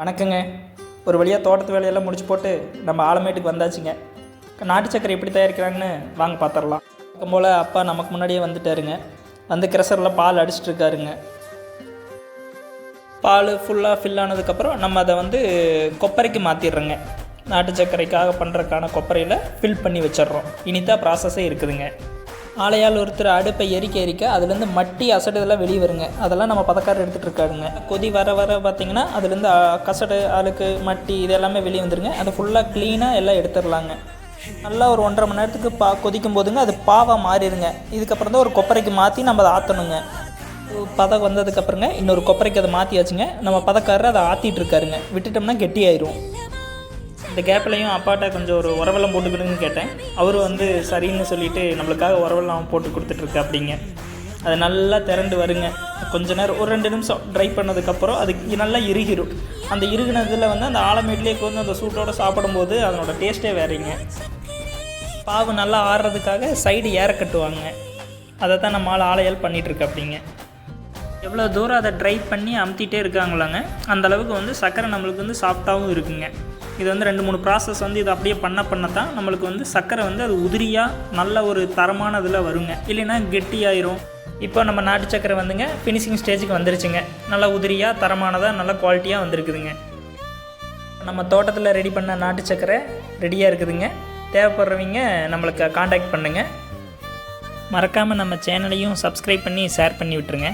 வணக்கங்க. ஒரு வழியாக தோட்டத்து வேலையெல்லாம் முடிச்சு போட்டு நம்ம ஆலமேட்டுக்கு வந்தாச்சுங்க. நாட்டு சக்கரை எப்படி தயாரிக்கிறாங்கன்னு வாங்க பார்த்துடலாம். வழக்கம் போல் அப்பா நமக்கு முன்னாடியே வந்துட்டாருங்க. வந்து கிரஷரில் பால் அடிச்சிட்ருக்காருங்க. பால் ஃபுல்லாக ஃபில் ஆனதுக்கப்புறம் நம்ம அதை வந்து கொப்பரைக்கு மாற்றிடுறோங்க. நாட்டு சர்க்கரைக்காக பண்ணுறதுக்கான கொப்பரையில் ஃபில் பண்ணி வச்சிட்றோம். இனித்தான் ப்ராசஸே இருக்குதுங்க. ஆலையால் ஒருத்தர் அடுப்பை எரிக்க அதுலேருந்து மட்டி அசடு இதெல்லாம் வெளியே வருங்க. அதெல்லாம் நம்ம பதக்காரர் எடுத்துகிட்டு இருக்காருங்க. கொதி வர பார்த்திங்கன்னா அதுலேருந்து கசடு அழுக்கு மட்டி இது எல்லாமே வெளியே வந்துடுங்க. அதை ஃபுல்லாக க்ளீனாக எல்லாம் எடுத்துடலாங்க. நல்லா ஒரு 1.5 மணி நேரத்துக்கு கொதிக்கும் போதுங்க அது பாவாக மாறிடுங்க. இதுக்கப்புறம் தான் ஒரு கொப்பரைக்கு மாற்றி நம்ம அதை ஆற்றணுங்க. பதம் வந்ததுக்கப்புறங்க இன்னொரு கொப்பரைக்கு அதை மாற்றியாச்சுங்க. நம்ம பதக்காரர் அதை ஆற்றிட்டு இருக்காருங்க. விட்டுட்டோம்னா கெட்டியாயிரும். இந்த கேப்லையும் அப்பாட்ட கொஞ்சம் ஒரு உரவெல்லாம் போட்டுக்கிடுங்கன்னு கேட்டேன். அவர் வந்து சரின்னு சொல்லிவிட்டு நம்மளுக்காக உரவெல்லாம் போட்டு கொடுத்துட்ருக்கு அப்படிங்க. அது நல்லா திரண்டு வருங்க. கொஞ்சம் நேரம் ஒரு 2 நிமிஷம் ட்ரை பண்ணதுக்கப்புறம் அது நல்லா இறுகிடும். அந்த இறுகினதில் வந்து அந்த ஆலமேட்லேயே வந்து அந்த சூட்டோடு சாப்பிடும்போது அதனோட டேஸ்ட்டே வேறீங்க. பாவு நல்லா ஆடுறதுக்காக சைடு ஏற கட்டுவாங்க. அதை தான் நம்ம ஆலையால் பண்ணிகிட்ருக்கு அப்படிங்க. எவ்வளோ தூரம் அதை ட்ரை பண்ணி அமுத்திட்டே இருக்காங்களாங்க அந்தளவுக்கு வந்து சர்க்கரை நம்மளுக்கு வந்து சாஃப்டாகவும் இருக்குங்க. இது வந்து 2-3 ப்ராசஸ் வந்து இது அப்படியே பண்ண தான் நம்மளுக்கு வந்து சர்க்கரை வந்து அது உதிரியாக நல்ல ஒரு தரமான இதில் வருங்க. இல்லைன்னா கெட்டியாயிரும். இப்போ நம்ம நாட்டு சர்க்கரை வந்துங்க ஃபினிஷிங் ஸ்டேஜுக்கு வந்துருச்சுங்க. நல்லா உதிரியாக தரமானதாக நல்லா குவாலிட்டியாக வந்திருக்குதுங்க. நம்ம தோட்டத்தில் ரெடி பண்ண நாட்டு சர்க்கரை ரெடியாக இருக்குதுங்க. தேவைப்படுறவங்க நம்மளுக்கு காண்டாக்ட் பண்ணுங்கள். மறக்காமல் நம்ம சேனலையும் சப்ஸ்கிரைப் பண்ணி ஷேர் பண்ணி விட்டுருங்க.